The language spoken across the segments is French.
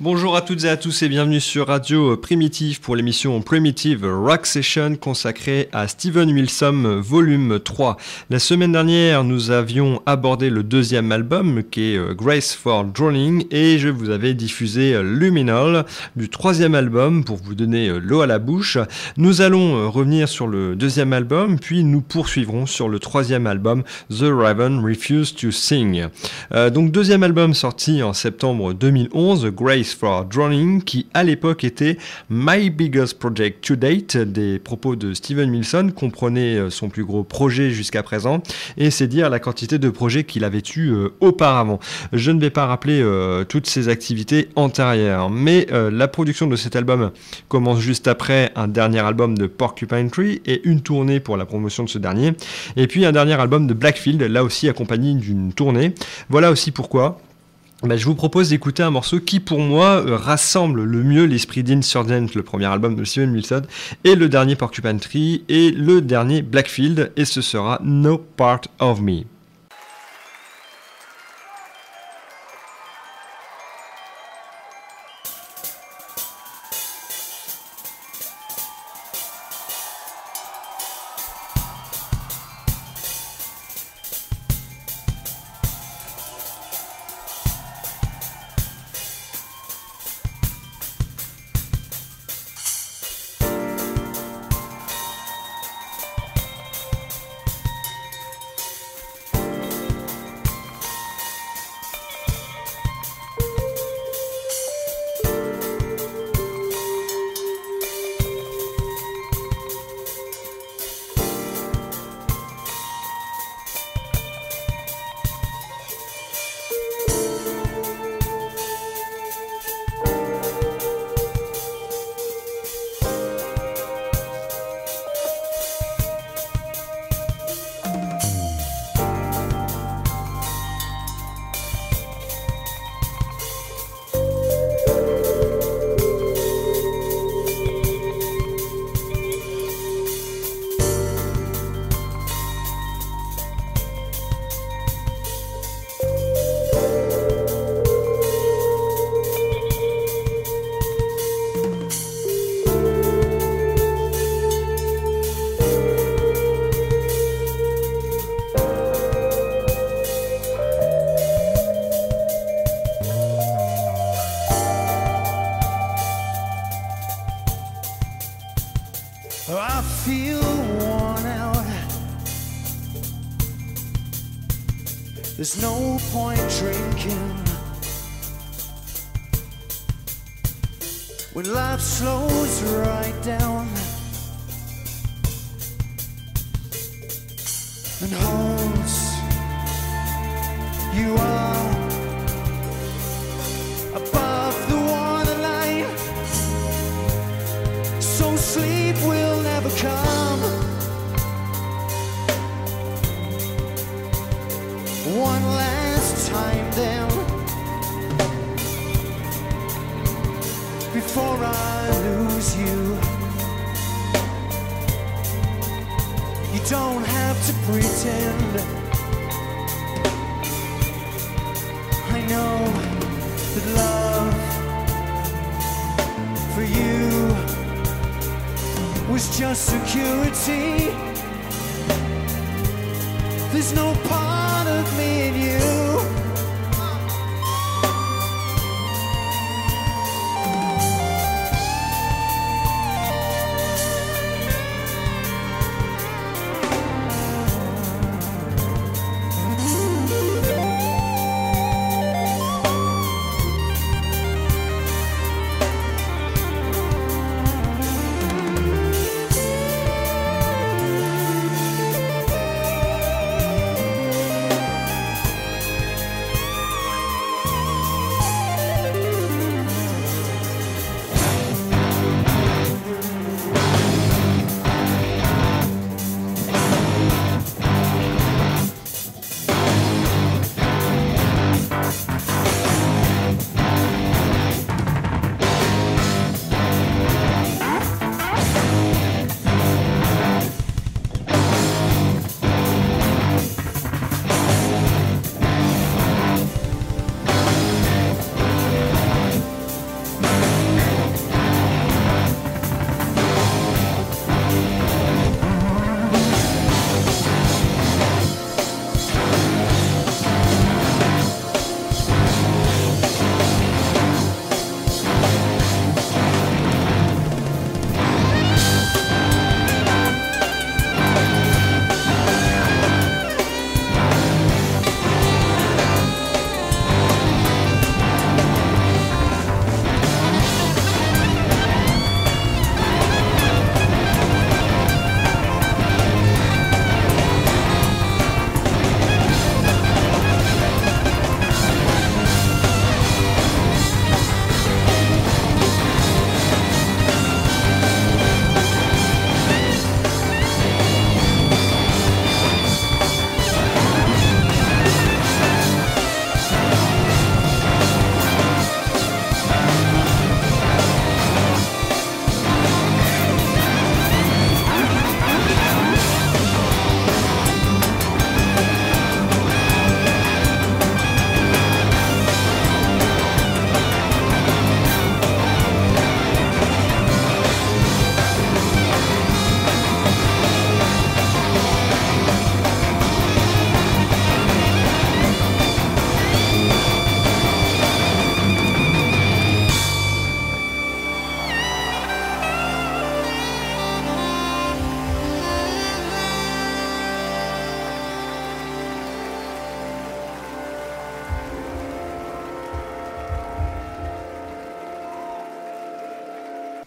Bonjour à toutes et à tous et bienvenue sur Radio Primitive pour l'émission Primitive Rock Session consacrée à Steven Wilson volume 3. La semaine dernière, nous avions abordé le deuxième album qui est Grace for Drowning et je vous avais diffusé Luminal du troisième album pour vous donner l'eau à la bouche. Nous allons revenir sur le deuxième album puis nous poursuivrons sur le troisième album The Raven Refused to Sing. Donc deuxième album sorti en septembre 2011, Grace for Drowning, qui à l'époque était My Biggest Project to Date. Des propos de Steven Wilson comprenaient son plus gros projet jusqu'à présent, et c'est dire la quantité de projets qu'il avait eu auparavant. Je ne vais pas rappeler toutes ses activités antérieures, mais la production de cet album commence juste après un dernier album de Porcupine Tree et une tournée pour la promotion de ce dernier, et puis un dernier album de Blackfield, là aussi accompagné d'une tournée. Voilà aussi pourquoi je vous propose d'écouter un morceau qui, pour moi, rassemble le mieux l'esprit d'Insurgent, le premier album de Steven Wilson, et le dernier Porcupine Tree, et le dernier Blackfield, et ce sera No Part of Me. I feel worn out. There's no point drinking when life slows right down and holds you are above the waterline, so sleep will never come. One last time then, before I lose you. You don't have to pretend. I know that love for you was just security. There's no part of me in you.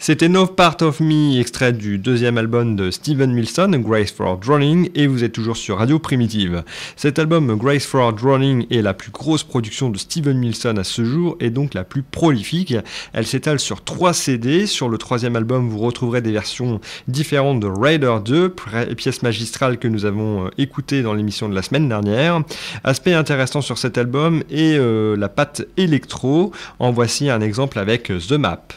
C'était No Part of Me, extrait du deuxième album de Steven Wilson, Grace for Drowning, et vous êtes toujours sur Radio Primitive. Cet album, Grace for Drowning, est la plus grosse production de Steven Wilson à ce jour, et donc la plus prolifique. Elle s'étale sur 3 CD. Sur le troisième album, vous retrouverez des versions différentes de Raider 2, pièce magistrale que nous avons écoutée dans l'émission de la semaine dernière. Aspect intéressant sur cet album est la patte électro. En voici un exemple avec The Map.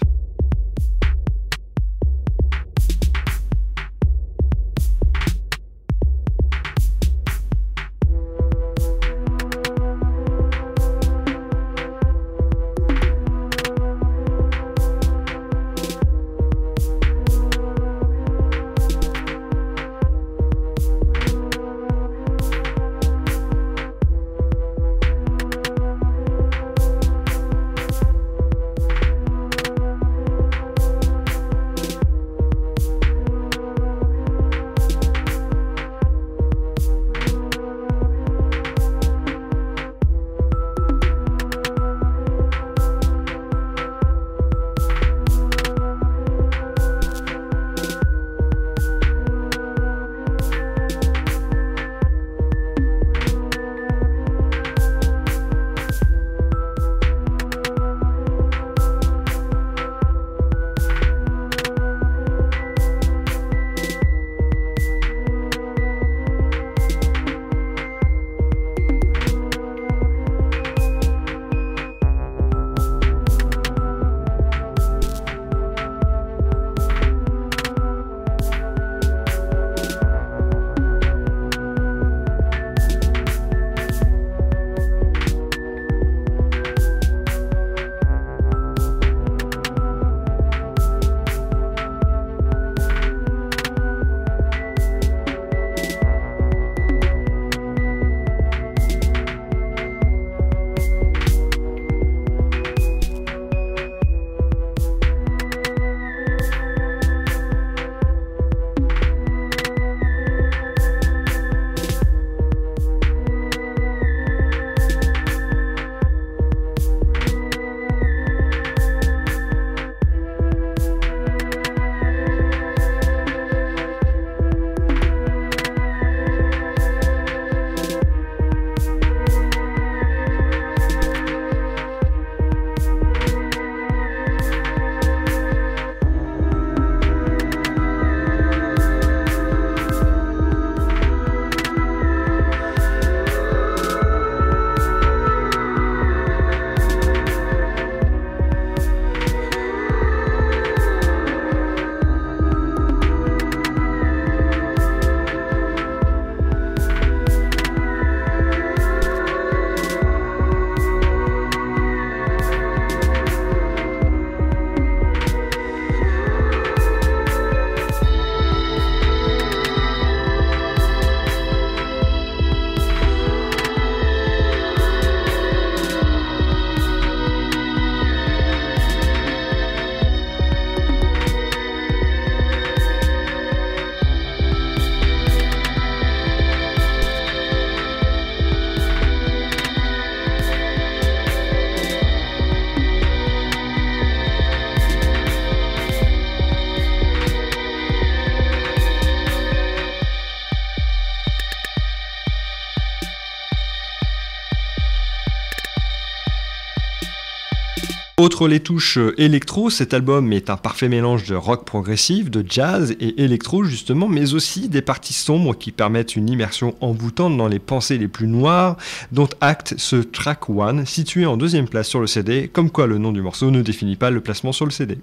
Outre les touches électro, cet album est un parfait mélange de rock progressif, de jazz et électro justement, mais aussi des parties sombres qui permettent une immersion envoûtante dans les pensées les plus noires, dont acte ce track 1, situé en deuxième place sur le CD, comme quoi le nom du morceau ne définit pas le placement sur le CD.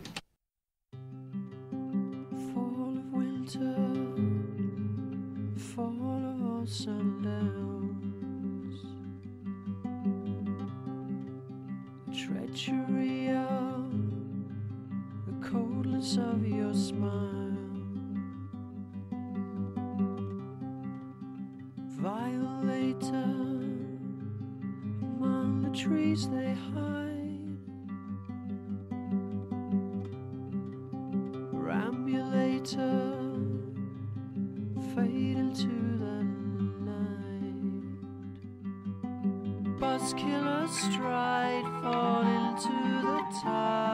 Treachery of the coldness of your smile, violator among the trees they hide, rambulator fade into the night, buskiller stride fall into the tide.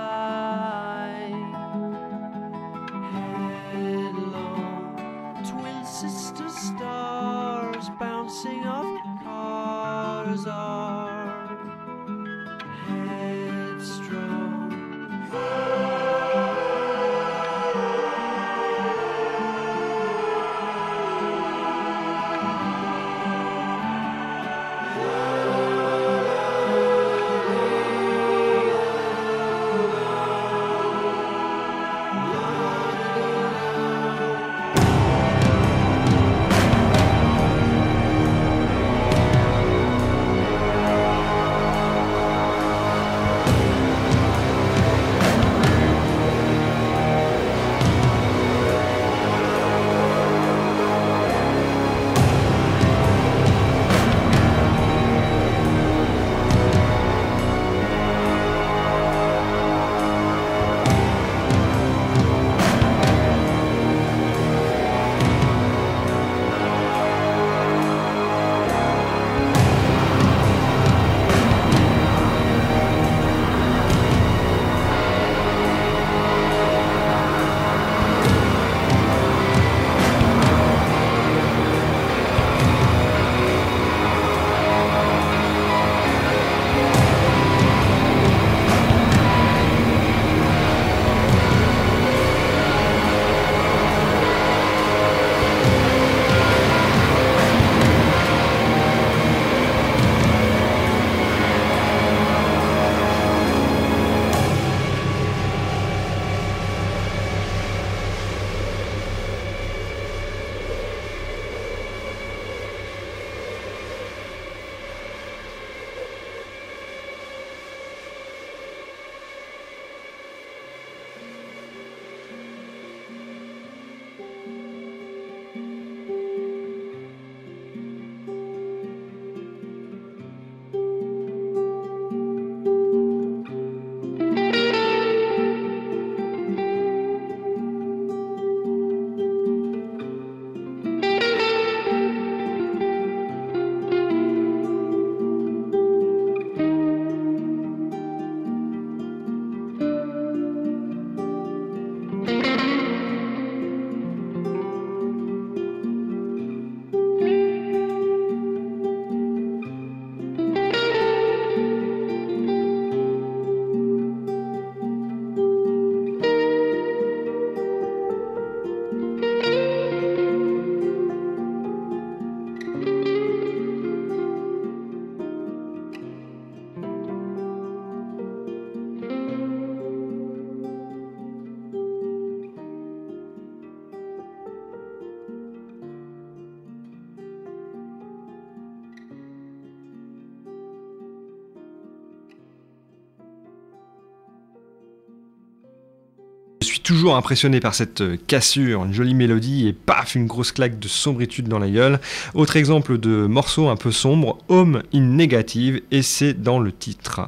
suis toujours impressionné par cette cassure, une jolie mélodie et paf, une grosse claque de sombritude dans la gueule. Autre exemple de morceau un peu sombre, Home in Negative, et c'est dans le titre.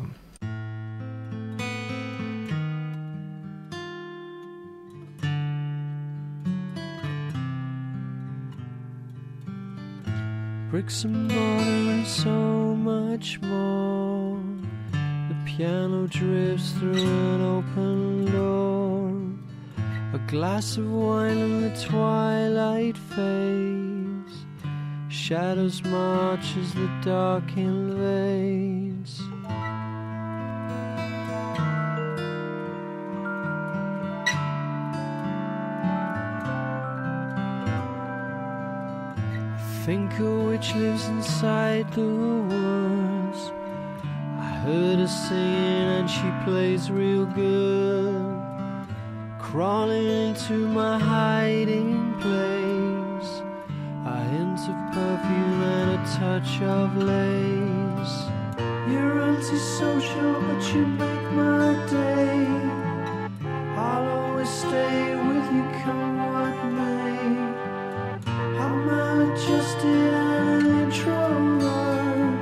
Bricks and mortar and so much more. The piano drifts through an open door. A glass of wine and the twilight fades. Shadows march as the dark invades. Think of which lives inside the woods. I heard her singing and she plays real good. Crawling into my hiding place. A hint of perfume and a touch of lace. You're antisocial but you make my day. I'll always stay with you come what may. I'm maladjusted and an introvert.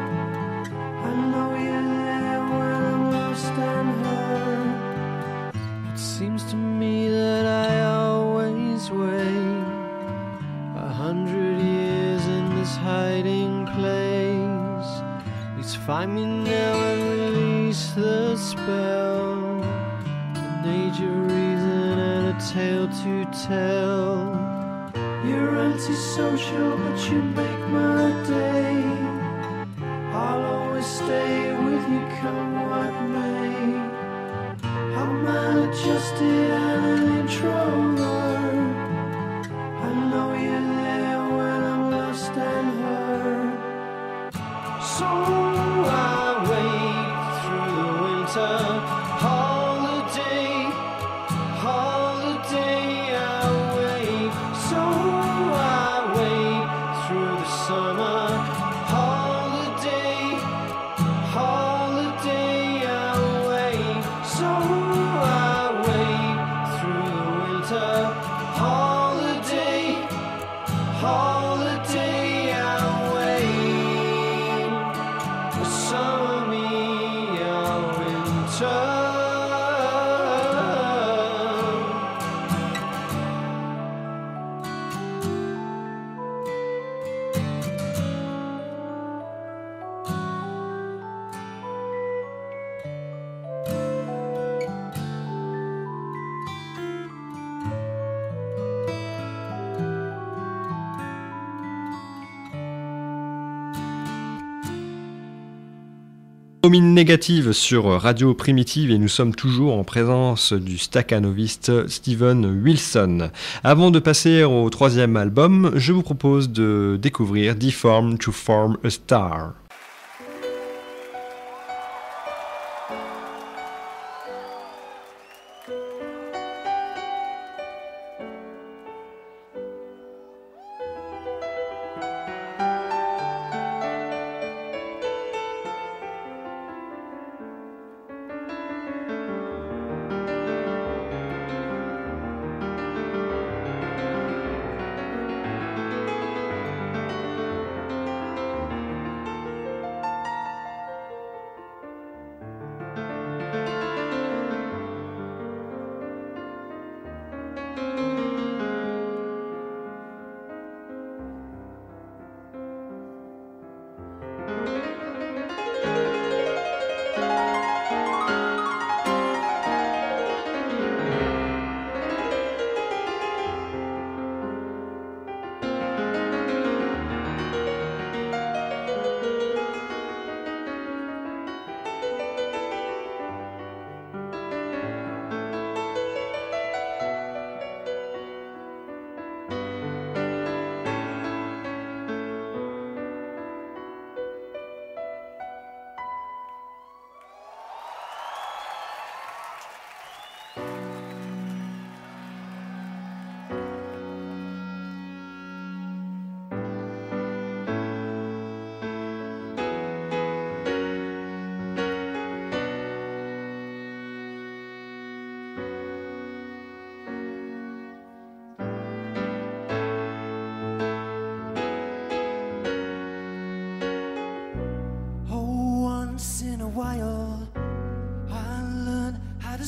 I know you're there when I'm lost and hurt. It seems to me that I always wait 100 years in this hiding place. Please find me now and release the spell. An age of reason and a tale to tell. You're antisocial but you make my day. I'll always stay with you come what may. I'm maladjusted and an introvert. I know you're there when I'm lost and hurt. So I wait through the winter holiday. Holiday I wait. So summer holiday, holiday away. So I wait through the winter holiday, holiday away. The summer me a winter. Home in Negative sur Radio Primitive et nous sommes toujours en présence du staccanoviste Steven Wilson. Avant de passer au troisième album, je vous propose de découvrir Deform to Form a Star.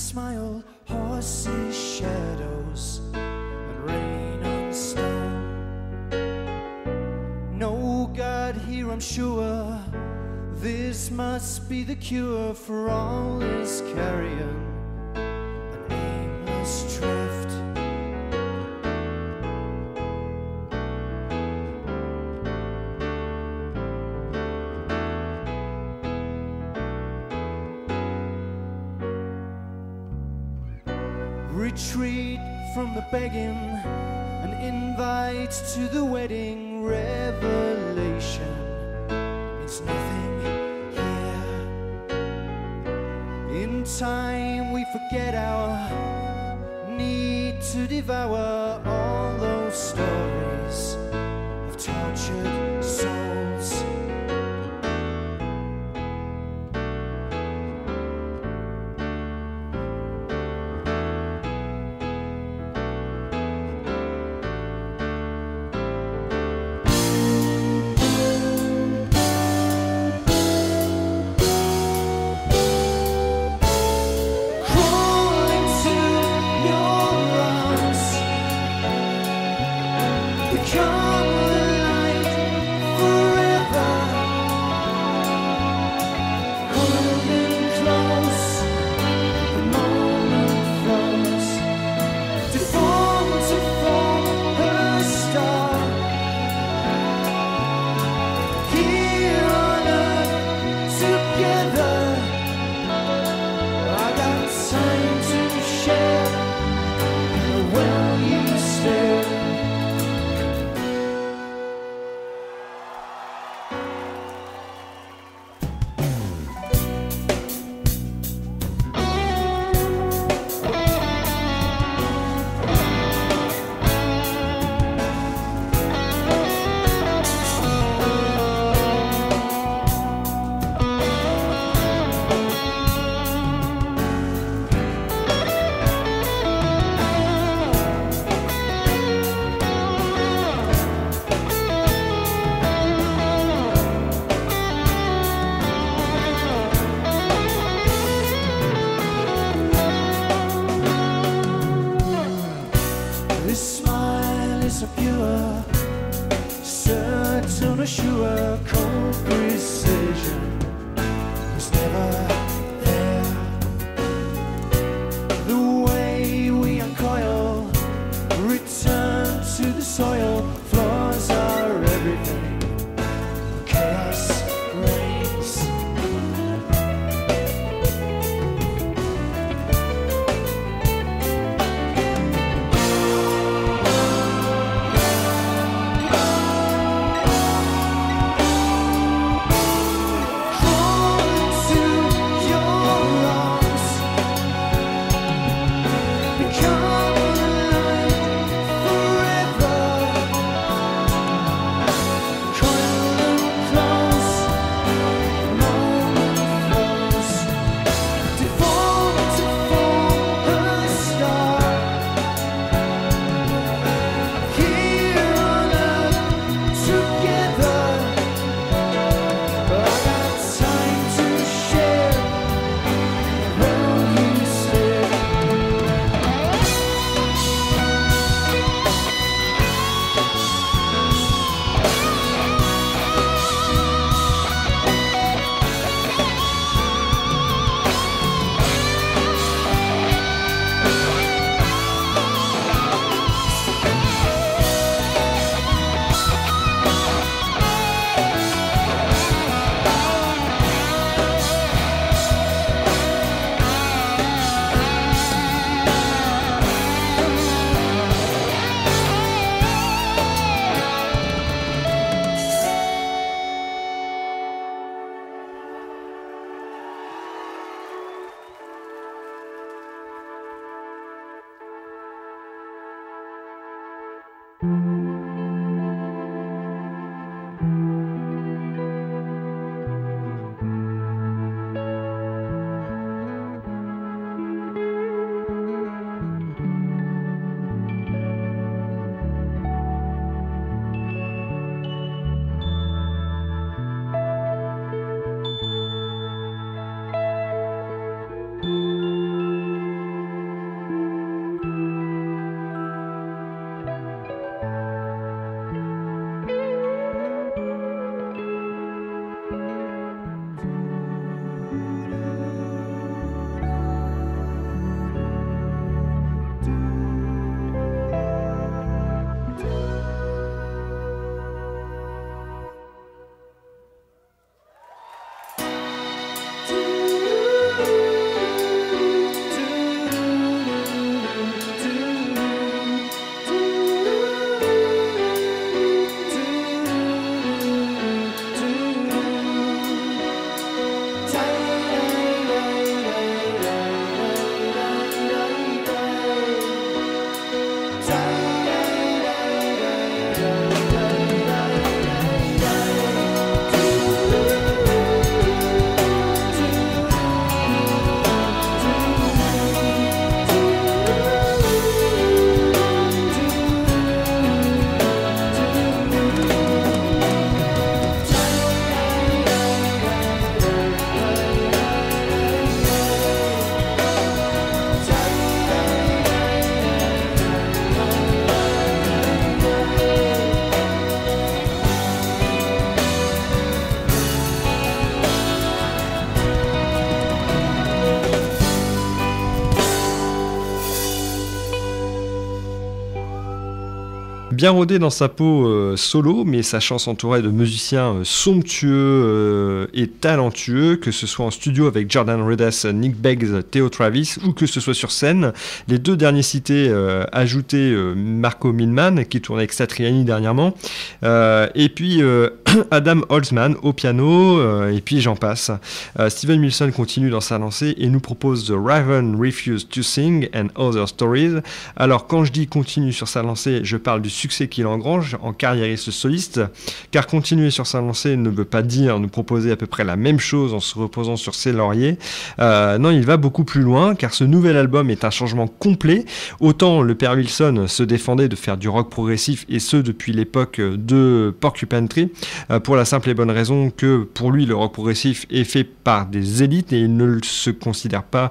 past my old horse's shadows and rain on stone. No God here, I'm sure. This must be the cure for all this carrion and aimless drift. Retreat from the begging, an invite to the wedding, revelation. It's nothing here. In time we forget our need to devour all those stories of tortured souls. Come alive. Bien rodé dans sa peau solo, mais sachant s'entourer de musiciens somptueux et talentueux, que ce soit en studio avec Jordan Rudess, Nick Beggs, Theo Travis, ou que ce soit sur scène. Les deux derniers cités ajoutés, Marco Millman, qui tournait avec Satriani dernièrement, et puis Adam Holzman au piano, et puis j'en passe. Steven Wilson continue dans sa lancée et nous propose The Raven Refused to Sing and Other Stories. Alors quand je dis continue sur sa lancée, je parle du succès qu'il engrange en carriériste soliste, car continuer sur sa lancée ne veut pas dire nous proposer à peu près la même chose en se reposant sur ses lauriers. Non, il va beaucoup plus loin, car ce nouvel album est un changement complet. Autant le père Wilson se défendait de faire du rock progressif, et ce depuis l'époque de Porcupine Tree, pour la simple et bonne raison que pour lui le rock progressif est fait par des élites et il ne se considère pas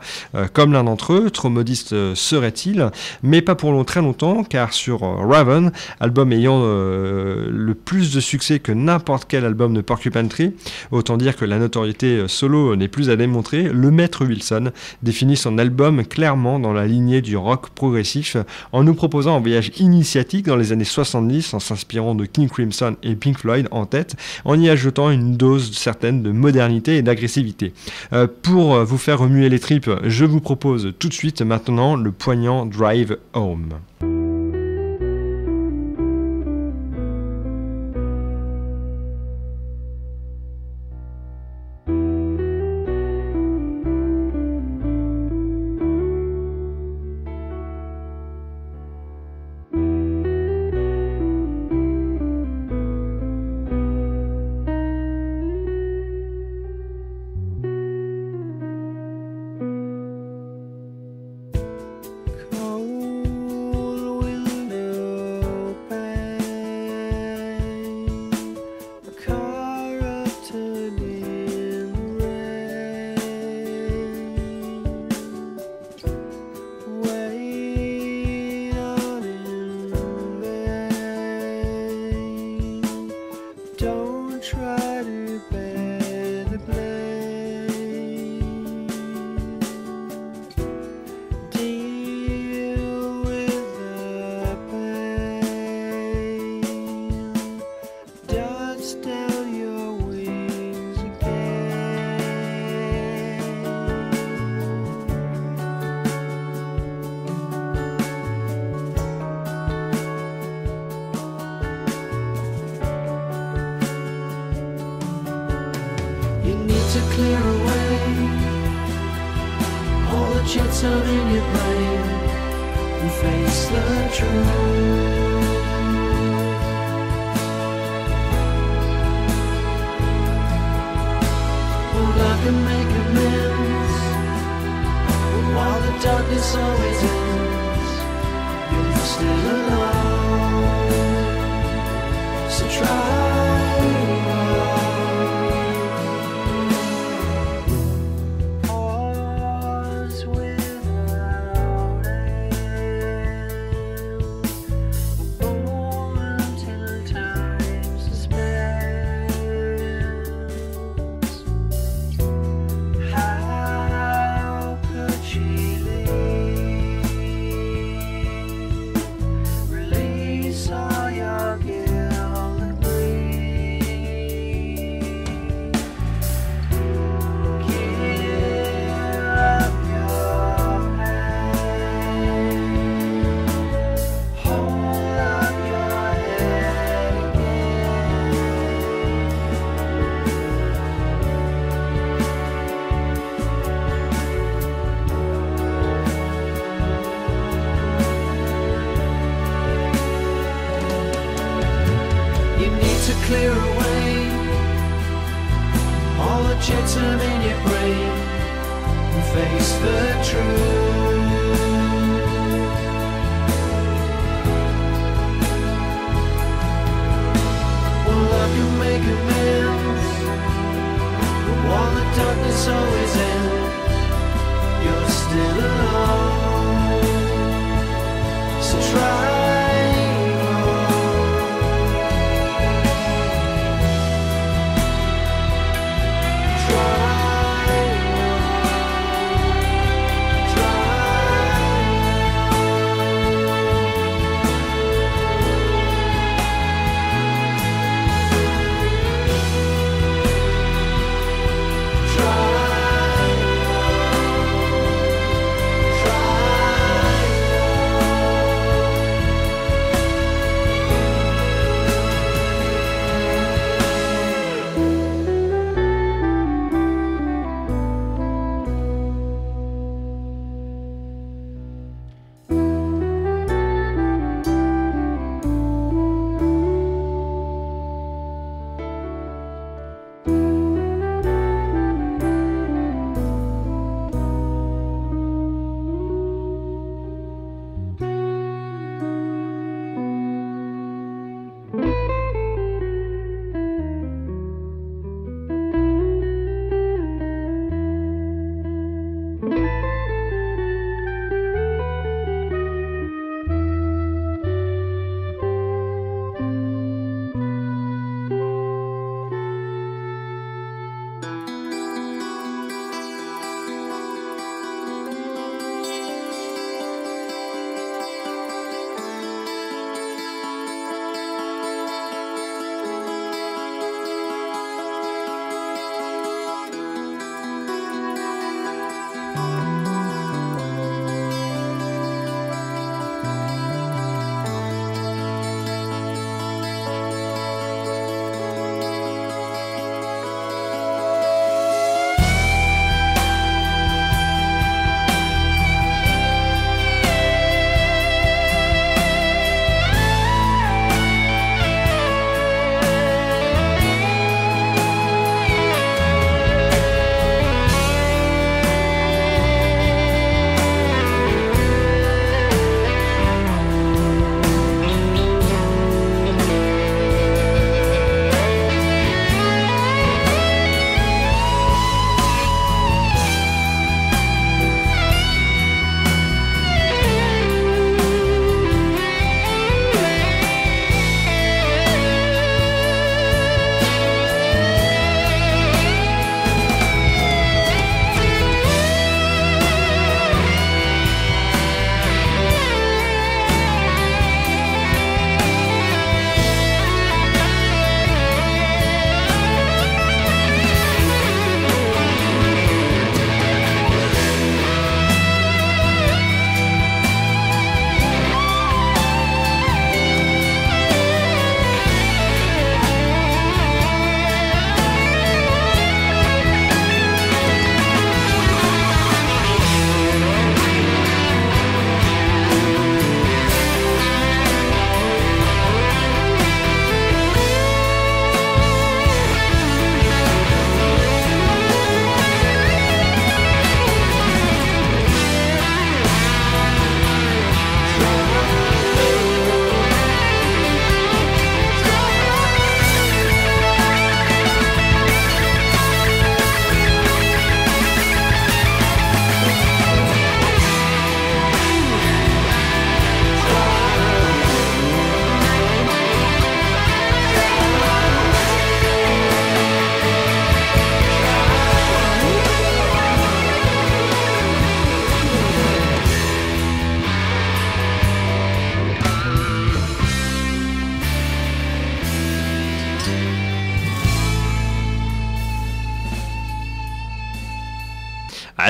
comme l'un d'entre eux, trop modeste serait-il, mais pas pour très longtemps, car sur Raven, album ayant le plus de succès que n'importe quel album de Porcupine Tree, autant dire que la notoriété solo n'est plus à démontrer, le maître Wilson définit son album clairement dans la lignée du rock progressif, en nous proposant un voyage initiatique dans les années 70 en s'inspirant de King Crimson et Pink Floyd en tête, en y ajoutant une dose certaine de modernité et d'agressivité. Pour vous faire remuer les tripes, je vous propose tout de suite maintenant le poignant Drive Home.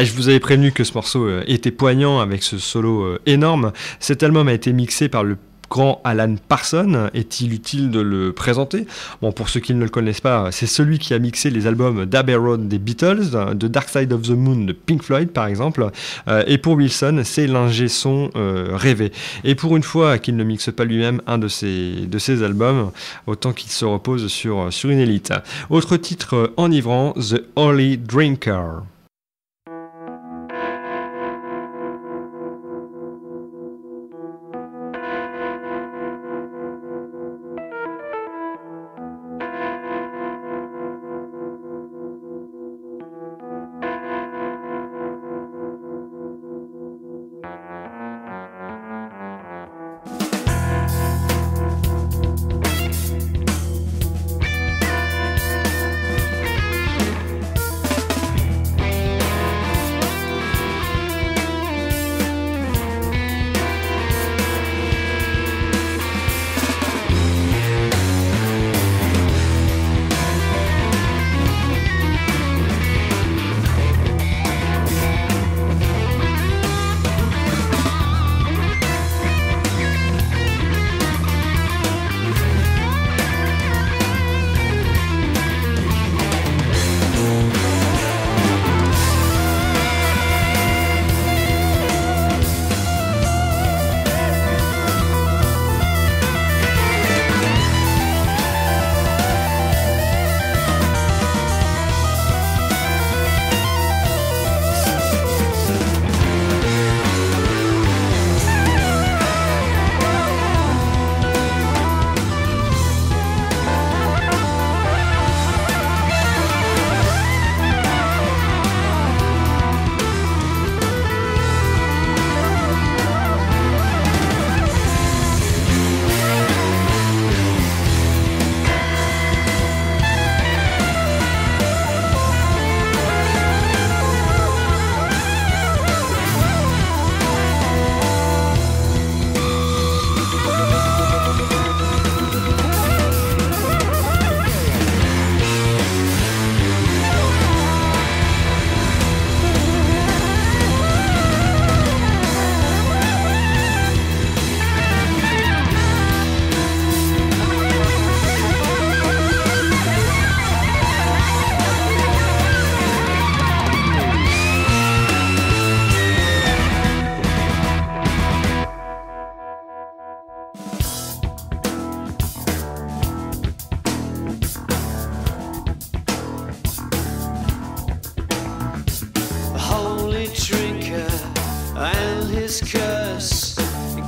Je vous avais prévenu que ce morceau était poignant avec ce solo énorme. Cet album a été mixé par le grand Alan Parsons. Est-il utile de le présenter ? Bon, pour ceux qui ne le connaissent pas, c'est celui qui a mixé les albums d'Abbey Road des Beatles, de Dark Side of the Moon de Pink Floyd par exemple, et pour Wilson, c'est l'ingé son rêvé. Et pour une fois qu'il ne mixe pas lui-même un de ses albums, autant qu'il se repose sur une élite. Autre titre enivrant, The Holy Drinker.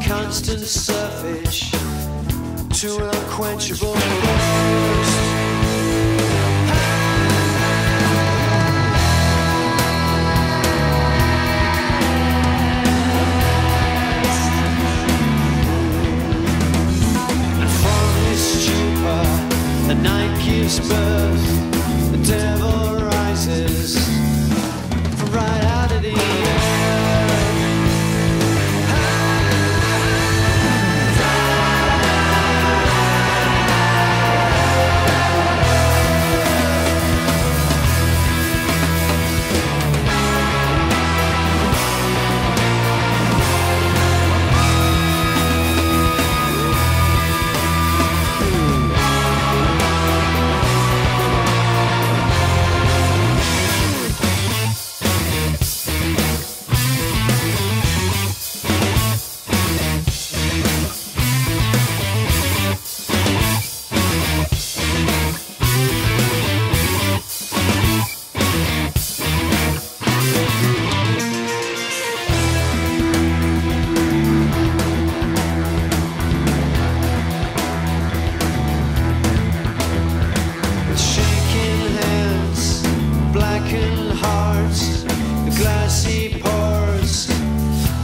constant surface to an unquenchable thirst. And from this stupor, the night gives birth, the devil rises from right out of the earth.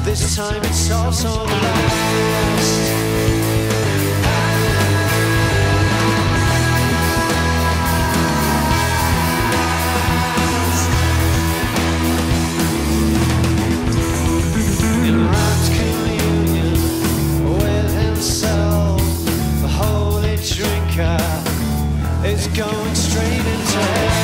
This time it's also last. In rapt communion with himself, the holy drinker is going straight into hell.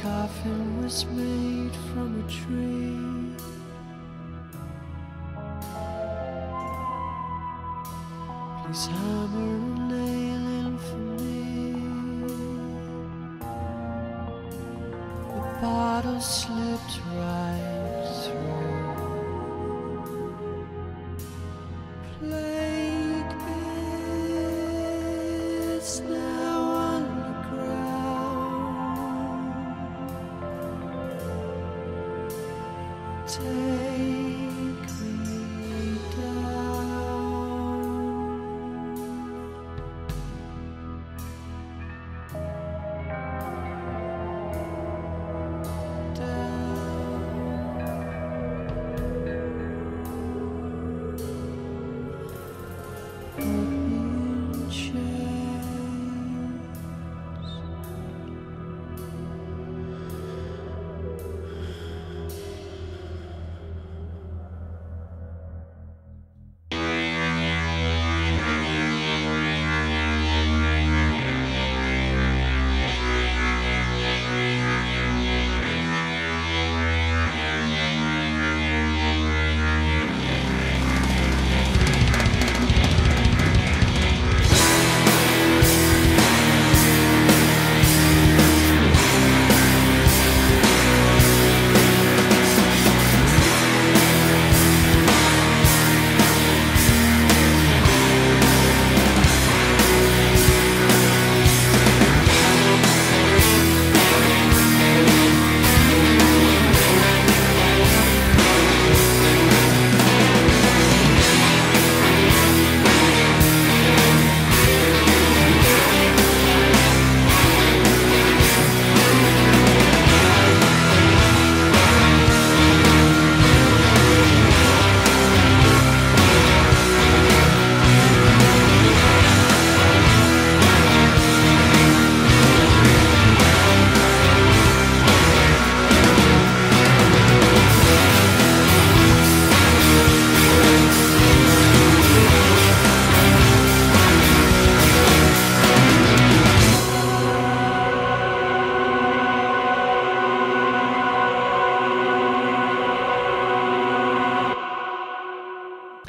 coffin was made from a tree. Please hammer a nail in for me. The bottle slipped right through. Plague beds now take me down. Put me in chains.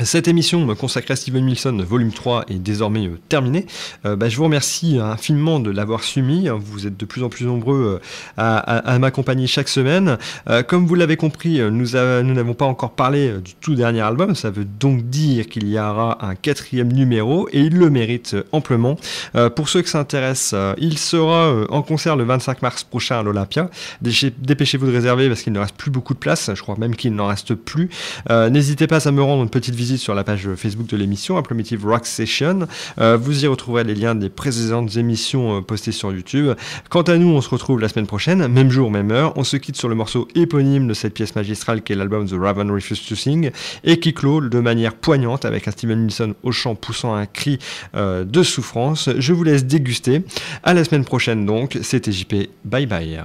Cette émission consacrée à Steven Wilson, volume 3, est désormais terminée. Je vous remercie infiniment de l'avoir suivi. Vous êtes de plus en plus nombreux à m'accompagner chaque semaine. Comme vous l'avez compris, nous n'avons pas encore parlé du tout dernier album. Ça veut donc dire qu'il y aura un 4e numéro et il le mérite amplement. Pour ceux que ça intéresse, il sera en concert le 25 mars prochain à l'Olympia. Dépêchez-vous de réserver parce qu'il ne reste plus beaucoup de place. Je crois même qu'il n'en reste plus. N'hésitez pas à me rendre une petite visite sur la page Facebook de l'émission, Primitive Rock Session. Vous y retrouverez les liens des précédentes émissions postées sur YouTube. Quant à nous, on se retrouve la semaine prochaine, même jour, même heure. On se quitte sur le morceau éponyme de cette pièce magistrale qui est l'album The Raven Refused to Sing et qui clôt de manière poignante avec un Steven Wilson au chant poussant un cri de souffrance. Je vous laisse déguster. À la semaine prochaine donc. C'était JP. Bye bye.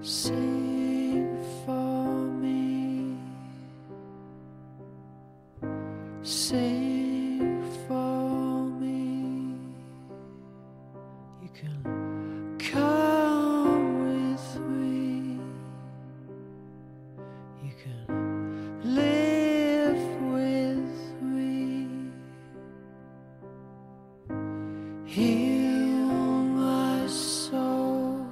Sing for me, sing for me. You can come with me, you can live with me. Heal my soul.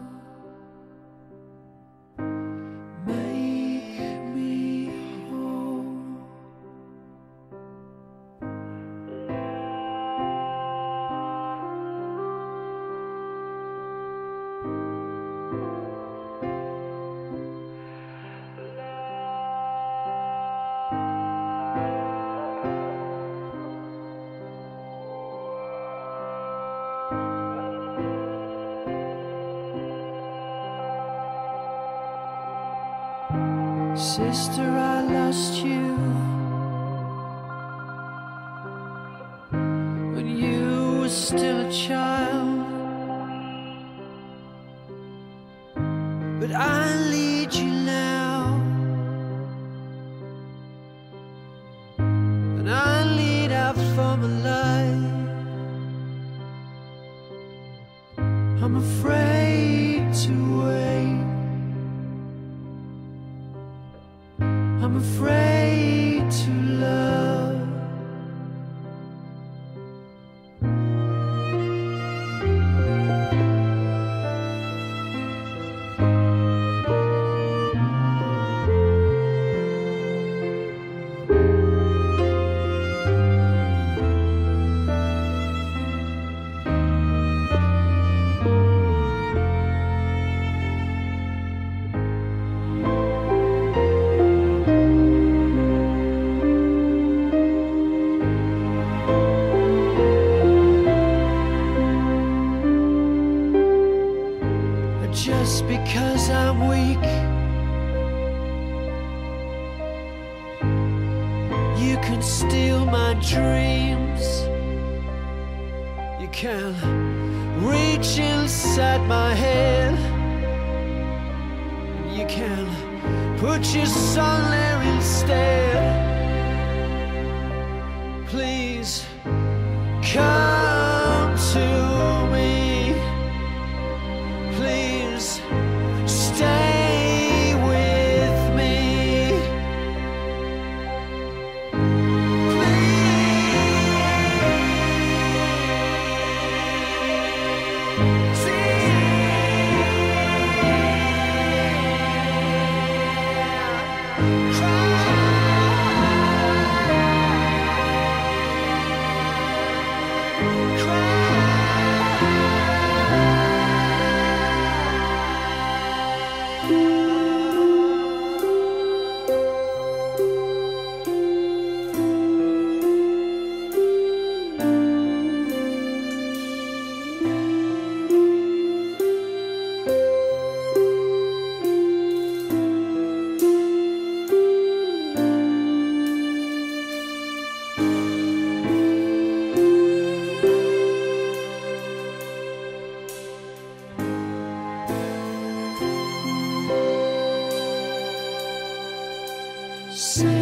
Sister, I lost you when you were still a child, but I lead you now, and I lead out for my life. I'm afraid to wait, I'm afraid to love. Just because I'm weak, you can steal my dreams. You can reach inside my head, you can put your son there instead. Please come to me, please stay with me, say